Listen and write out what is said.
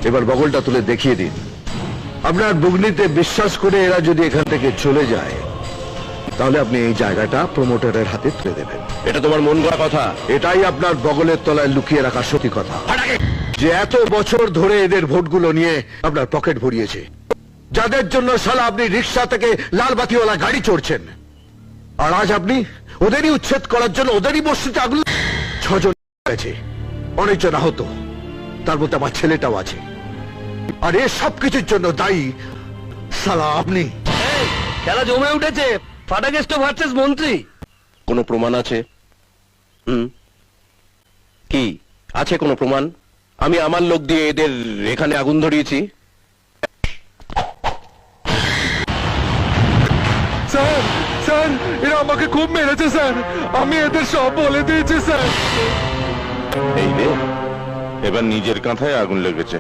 এবার বগলটা তুলে দেখিয়ে দিন। আপনার বুগনিতে বিশ্বাস করে এরা যদি এখান থেকে চলে যায়, তাহলে আপনি এই জায়গাটা প্রমোটারের হাতে তুলে দেবেন। এটা তোমার মন গড়া কথা। এটাই আপনার বগলের তলায় লুকিয়ে রাখা সত্যি কথা, যে এত বছর ধরে এদের ভোটগুলো নিয়ে আপনার পকেট ভরিয়েছে, যাদের জন্য শালা আপনি রিক্সা থেকে লাল বাতিওয়ালা গাড়ি চড়ছেন। আর আজ আপনি ওদেরই উচ্ছেদ করার জন্য ওদেরই বস্তুতে আগুন। 6 জন আছে, অনেকজন আহত, তার মধ্যে আমার ছেলেটাও আছে। আর এর সবকিছুর জন্য দায়ী শালা আপনি। খেলা জমে উঠেছে, ফাটাকেষ্ট ভার্সেস মন্ত্রী। কোনো প্রমাণ আছে? কি আছে কোনো প্রমাণ? আমি আমার লোক দিয়ে এদের এখানে আগুন ধরিয়েছি। স্যার স্যার, এরা আমাকে খুব মেরেছে স্যার, আমি এদের সব বলে দিয়েছি স্যার। এই রে, এবার নিজের কাঁথায় আগুন লেগেছে।